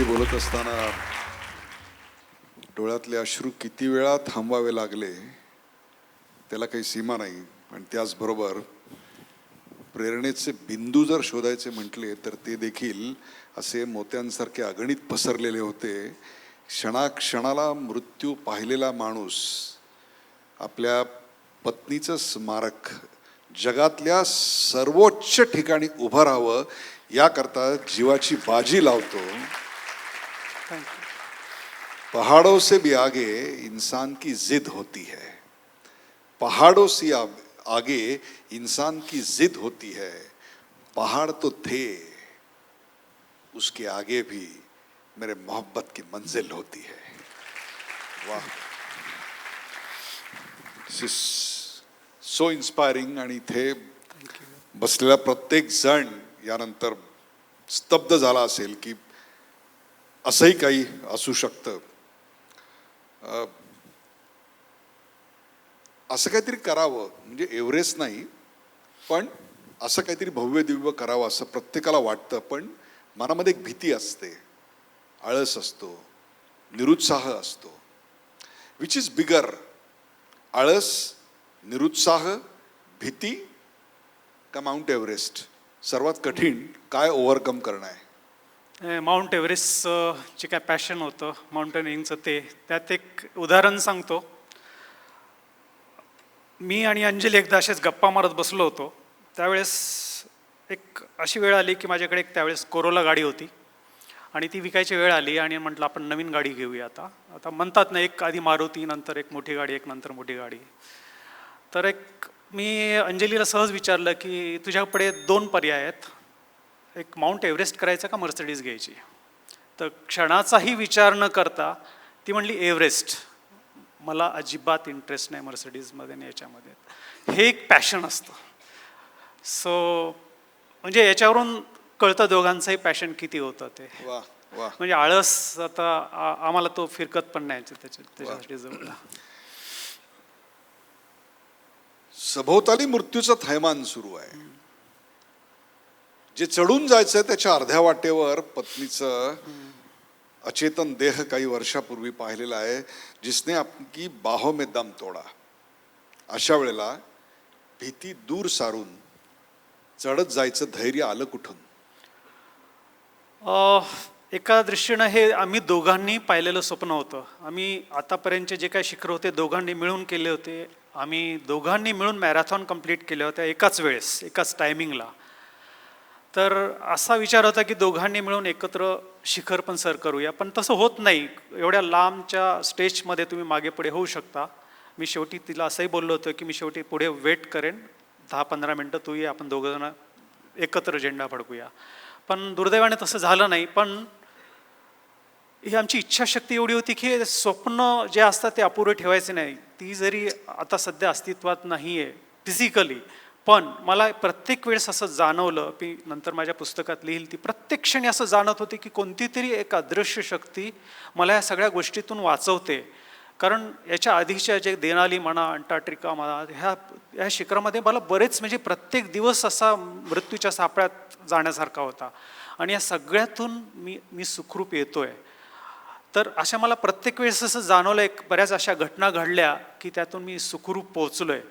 अंजलीजी बोलत असताना डोळ्यातले अश्रू किती वेळा थांबवावे लागले त्याला काही सीमा नाही. पण त्याचबरोबर प्रेरणेचे बिंदू जर शोधायचे म्हटले तर ते देखील असे मोत्यांसारखे अगणित पसरलेले होते. क्षणाक्षणाला मृत्यू पाहिलेला माणूस आपल्या पत्नीचं स्मारक जगातल्या सर्वोच्च ठिकाणी उभं राहावं याकरता जीवाची बाजी लावतो. पहाड़ों से भी आगे इंसान की जिद होती है. पहाड़ों से आगे इंसान की जिद होती है. पहाड़ तो थे, उसके आगे भी मेरे मोहब्बत की मंजिल होती है. वाह, सो इन्स्पायरिंग. आणि इथे बसलेला प्रत्येक जण यानंतर स्तब्ध झाला असेल की असंही काही असू शकतं. असं काहीतरी करावं म्हणजे एव्हरेस्ट नाही पण असं काहीतरी भव्य दिव्य करावं असं प्रत्येकाला वाटतं. पण मनामध्ये एक भीती असते, आळस असतो, निरुत्साह असतो. विच इज बिगर, आळस, निरुत्साह, भीती का माउंट एव्हरेस्ट? सर्वात कठीण काय ओव्हरकम करणं आहे? माउंट एव्हरेस्टचं जे काय पॅशन होतं माउंटनिंगचं ते त्यात एक उदाहरण सांगतो. मी आणि अंजली एकदा असेच गप्पा मारत बसलो होतो. त्यावेळेस एक अशी वेळ आली की माझ्याकडे एक त्यावेळेस कोरोला गाडी होती आणि ती विकायची वेळ आली आणि म्हटलं आपण नवीन गाडी घेऊया. आता म्हणतात ना, एक आधी मारुती, नंतर एक मोठी गाडी, एक नंतर मोठी गाडी. तर एक मी अंजलीला सहज विचारलं की तुझ्याकडे 2 पर्याय आहेत, एक माउंट एव्हरेस्ट करायचं का मर्सिडीज घ्यायची? तर क्षणाचाही विचार न करता ती म्हणली एव्हरेस्ट. मला अजिबात इंटरेस्ट नाही मर्सिडीजमध्ये आणि याच्यामध्ये. हे एक पॅशन असतं. सो म्हणजे याच्यावरून कळतं दोघांचंही पॅशन किती होतं ते. वाह वाह. म्हणजे आळस आता आम्हाला तो फिरकत पण नाही त्याच्यासाठी जवळ. सभोवताली मृत्यूचं थैमान सुरू आहे. जे चढून जायचं त्याच्या अर्ध्या वाटेवर पत्नीचं अचेतन देह काही वर्षापूर्वी पाहिलेला आहे. जिसने आपकी बाहों में दम तोडा. अशा वेळेला भीती दूर सारून चढत जायचं धैर्य आलं कुठून? एका दृष्टीनं हे आम्ही दोघांनी पाहिलेलं स्वप्न होतं. आम्ही आतापर्यंतचे जे काही शिखर होते दोघांनी मिळून केले होते. आम्ही दोघांनी मिळून मॅरेथॉन कंप्लीट केल्या होत्या एकाच वेळेस, एकाच टायमिंगला. तर असा विचार होता की दोघांनी मिळून एकत्र शिखर पण सर करूया. पण तसं होत नाही. एवढ्या लांबच्या स्टेजमध्ये तुम्ही मागे पुढे होऊ शकता. मी शेवटी तिला असंही बोललो होतं की मी शेवटी पुढे वेट करेन 10-15 मिनटं, तू ये, आपण दोघंजण एकत्र झेंडा फडकूया. पण दुर्दैवाने तसं झालं नाही. पण ही आमची इच्छाशक्ती एवढी होती की स्वप्न जे असतात ते अपुरे ठेवायचे नाही. ती जरी आता सध्या अस्तित्वात नाही आहे फिजिकली, पण मला प्रत्येक वेळेस असं जाणवलं, मी नंतर माझ्या पुस्तकात लिहिल, ती प्रत्येक क्षणी असं जाणवत होती की कोणती तरी एक अदृश्य शक्ती मला या सगळ्या गोष्टीतून वाचवते. कारण याच्या आधीच्या जे देनाली म्हणा, अंटार्क्टिका म्हणा, ह्या शिखरामध्ये मला बरेच म्हणजे प्रत्येक दिवस असा मृत्यूच्या सापळ्यात जाण्यासारखा होता. आणि या सगळ्यातून मी सुखरूप येतोय. तर अशा मला प्रत्येक वेळेस असं जाणवलं, एक बऱ्याच अशा घटना घडल्या की त्यातून मी सुखरूप पोहोचलोय.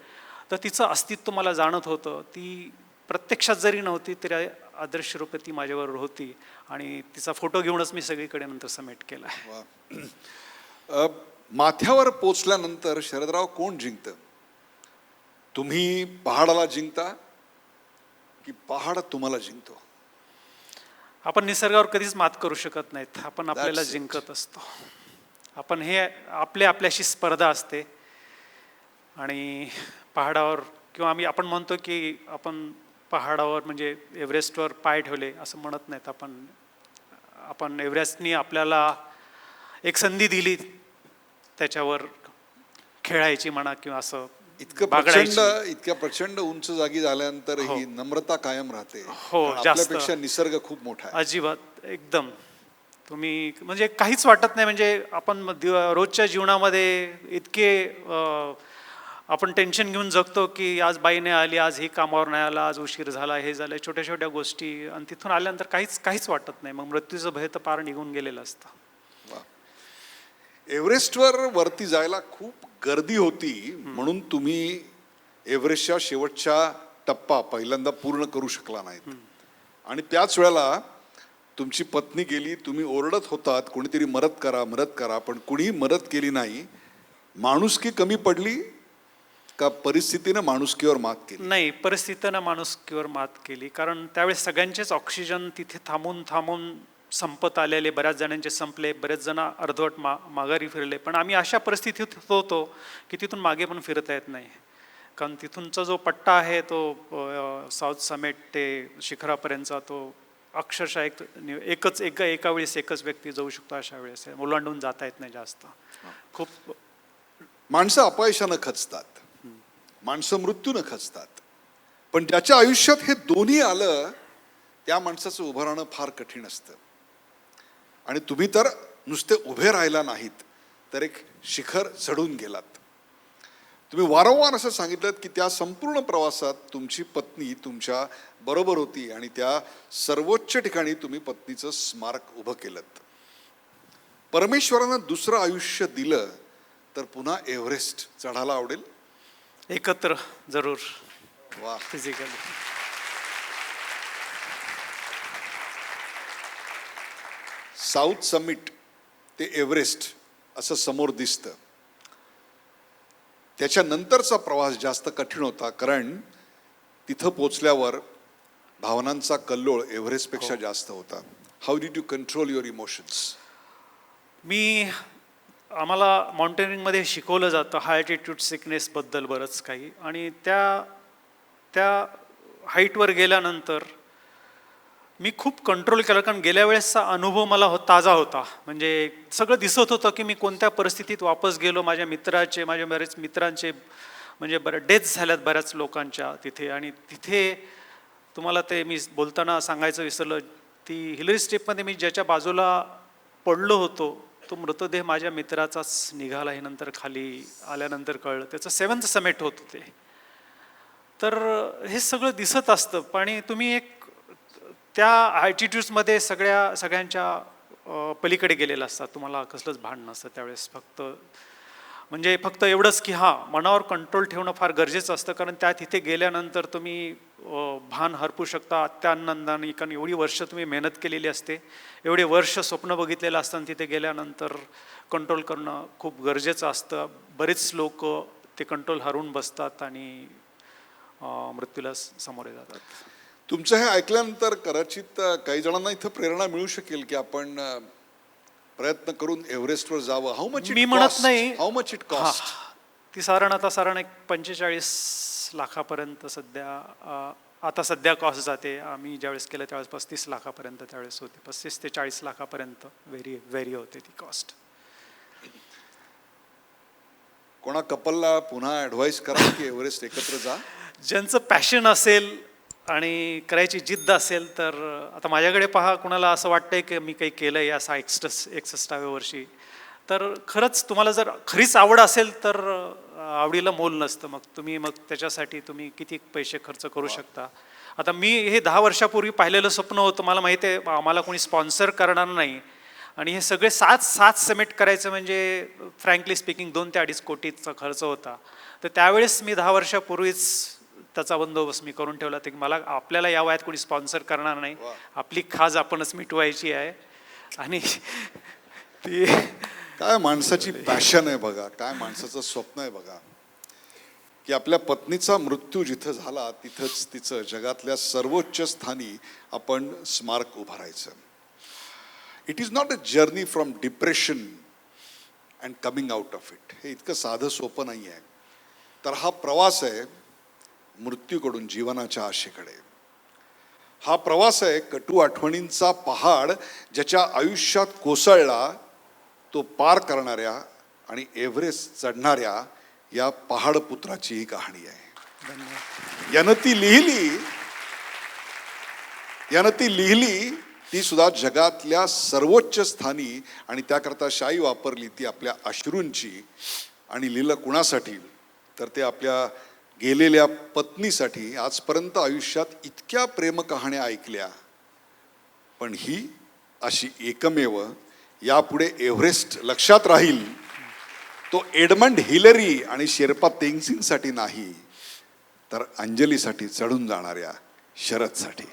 तर तिचं अस्तित्व मला जाणत होतं. ती प्रत्यक्षात जरी नव्हती तरी अदृश्य रूपे ती माझ्याबरोबर होती. आणि तिचा फोटो घेऊनच मी सगळीकडे नंतर समेट केला. माथ्यावर पोचल्यानंतर शरदराव कोण जिंकतं? तुम्ही पहाडाला जिंकता की पहाड तुम्हाला जिंकतो? आपण निसर्गावर कधीच मात करू शकत नाहीत. आपण आपल्याला जिंकत असतो. आपण हे आपल्याशी स्पर्धा असते. आणि पहाडावर किंवा आपण म्हणतो की आपण पहाडावर म्हणजे एव्हरेस्टवर पाय ठेवले असं म्हणत नाहीत. आपण एव्हरेस्टनी आपल्याला एक संधी दिली त्याच्यावर खेळायची म्हणा किंवा असं इतक्या प्रचंड उंच जागी झाल्यानंतर ही नम्रता कायम राहते. हो, आपल्यापेक्षा निसर्ग खूप मोठा आहे. अजिबात एकदम तुम्ही म्हणजे काहीच वाटत नाही. म्हणजे आपण रोजच्या जीवनामध्ये इतके आपण टेन्शन घेऊन जगतो की आज बाई नाही आली, आज ही कामावर नाही आला, आज उशीर झाला, हे झालं, छोट्या छोट्या गोष्टी, आणि तिथून आल्यानंतर काहीच वाटत नाही. मग मृत्यूचं भय तर पार निघून गेलेलं असतं. एव्हरेस्टवर वरती जायला खूप गर्दी होती, म्हणून तुम्ही एव्हरेस्टच्या शेवटच्या टप्पा पहिल्यांदा पूर्ण करू शकला नाहीत. आणि त्याच वेळेला तुमची पत्नी गेली, तुम्ही ओरडत होतात कोणीतरी मदत करा, पण कुणीही मदत केली नाही. माणुसकी कमी पडली का परिस्थितीनं माणुसकीवर मात केली? नाही, परिस्थितीनं माणुसकीवर मात केली. कारण त्यावेळेस सगळ्यांचेच ऑक्सिजन तिथे थांबून संपत आलेले, बऱ्याच जणांचे संपले, बरेच जण अर्धवट माघारी फिरले. पण आम्ही अशा परिस्थितीत होतो की तिथून मागे पण फिरता येत नाही. कारण तिथूनचा जो पट्टा आहे तो साऊथ समेट ते शिखरापर्यंतचा, तो अक्षरशः एका वेळेस एकच व्यक्ती जाऊ शकतो. अशा वेळेस ओलांडून जाता येत नाही जास्त. खूप माणसं अपयशानं खचतात, माणसं मृत्यूनं खचतात, पण ज्याच्या आयुष्यात हे दोन्ही आलं त्या माणसाचं उभं राहणं फार कठीण असतं. आणि तुम्ही तर नुसते उभे राहिला नाहीत, तर एक शिखर चढून गेलात. तुम्ही वारंवार असं सांगितलं की त्या संपूर्ण प्रवासात तुमची पत्नी तुमच्या बरोबर होती आणि त्या सर्वोच्च ठिकाणी तुम्ही पत्नीचं स्मारक उभं केलं. परमेश्वरानं दुसरं आयुष्य दिलं तर पुन्हा एव्हरेस्ट चढायला आवडेल? एकत्र जरूर. वा. फिजिकली. साऊथ समिट ते एव्हरेस्ट असं समोर दिसतं. त्याच्यानंतरचा प्रवास जास्त कठीण होता, कारण तिथं पोचल्यावर भावनांचा कल्लोळ एव्हरेस्टपेक्षा जास्त होता. How did you control your emotions? आम्हाला माउंटेनिंगमध्ये शिकवलं जातं हाय अल्टिट्यूड सिकनेसबद्दल बरंच काही. आणि त्या हाईटवर गेल्यानंतर मी खूप कंट्रोल केलं. कारण गेल्या वेळेसचा अनुभव मला ताजा होता. म्हणजे सगळं दिसत होतं की मी कोणत्या परिस्थितीत वापस गेलो. माझ्या बरेच मित्रांचे म्हणजे डेथ्स झाल्यात बऱ्याच लोकांच्या तिथे. आणि तिथे तुम्हाला ते मी बोलताना सांगायचं विसरलं, ती हिलरी स्टेपमध्ये मी ज्याच्या बाजूला पडलो होतो तो मृतदेह माझ्या मित्राचाच निघाला. हे नंतर खाली आल्यानंतर कळलं त्याचं 7th समिट होतं ते. तर हे सगळं दिसत असतं. आणि तुम्ही एक त्या ॲटिट्यूड्समध्ये सगळ्यांच्या पलीकडे गेलेलं असतात. तुम्हाला कसलंच भान नसतं त्यावेळेस. फक्त एवढंच की मनावर कंट्रोल ठेवणं फार गरजेचं असतं. कारण तिथे गेल्यानंतर तुम्ही भान हरपू शकता अत्यानंदाने. कारण एवढी वर्ष तुम्ही मेहनत केलेली असते, एवढे वर्ष स्वप्न बघितलेलं असतं. तिथे गेल्यानंतर कंट्रोल करणं खूप गरजेचं असतं. बरेच लोक ते कंट्रोल हरवून बसतात आणि मृत्यूला सामोरे जातात. तुमचं हे ऐकल्यानंतर कदाचित काही जणांना इथं प्रेरणा मिळू शकेल की आपण प्रयत्न करून एव्हरेस्टवर जावं. How much? मी म्हणत नाही. How much it cost? ती साधारण एक 45 लाखापर्यंत सध्या कॉस्ट जाते. आम्ही ज्यावेळेस केलं त्यावेळेस 35 लाखापर्यंत त्यावेळेस होते. 35 ते 40 लाखापर्यंत व्हेरी होते ती कॉस्ट. कोणा कपलला पुन्हा ॲडवाईस करा की एव्हरेस्ट एकत्र जा? ज्यांचं पॅशन असेल आणि करायची जिद्द असेल तर. आता माझ्याकडे पहा, कुणाला असं वाटतंय की मी काही केलं या 61व्या वर्षी, तर खरंच तुम्हाला जर खरीच आवड असेल तर आवडीला मोल नसतं. मग त्याच्यासाठी तुम्ही किती पैसे खर्च करू शकता. आता मी हे 10 वर्षापूर्वी पाहिलेलं स्वप्न होतं. मला माहिती आहे आम्हाला कोणी स्पॉन्सर करणार नाही. आणि हे सगळे 7 समिट करायचं म्हणजे फ्रँकली स्पीकिंग 2 ते 2.5 कोटीचा खर्च होता. तर त्यावेळेस मी 10 वर्षापूर्वीच त्याचा बंदोबस्त मी करून ठेवला की आपल्याला या वयात कोणी स्पॉन्सर करणार नाही. आपली खाज आपणच मिटवायची आहे. आणि ती काय माणसाची पॅशन आहे बघा, काय माणसाचं स्वप्न आहे बघा, की आपल्या पत्नीचा मृत्यू जिथं झाला तिथंच तिचं जगातल्या सर्वोच्च स्थानी आपण स्मारक उभारायचं. It is not a journey from depression and coming out of it. हे इतकं साधं सोपं नाही आहे. तर हा प्रवास आहे मृत्यूकडून जीवनाच्या आशेकडे. हा प्रवास आहे कटू आठवणींचा पहाड ज्याच्या आयुष्यात कोसळला तो पार करणाऱ्या आणि एव्हरेस्ट चढणाऱ्या या पहाडपुत्राची ही कहाणी आहे. यानं ती लिहिली ती सुद्धा जगातल्या सर्वोच्च स्थानी. आणि त्याकरता शाई वापरली ती आपल्या अश्रूंची. आणि लिहिलं कुणासाठी तर ते आपल्या गेलेल्या पत्नीसाठी आजपर्यंत आयुष्यात इतक्या प्रेमकहाण्या ऐकल्या, पण ही अशी एकमेव यापुढे एव्हरेस्ट लक्षात राहील तो एडमंड हिलरी आणि शेर्पा तेंगसिंगसाठी नाही, तर अंजलीसाठी चढून जाणाऱ्या शरदसाठी.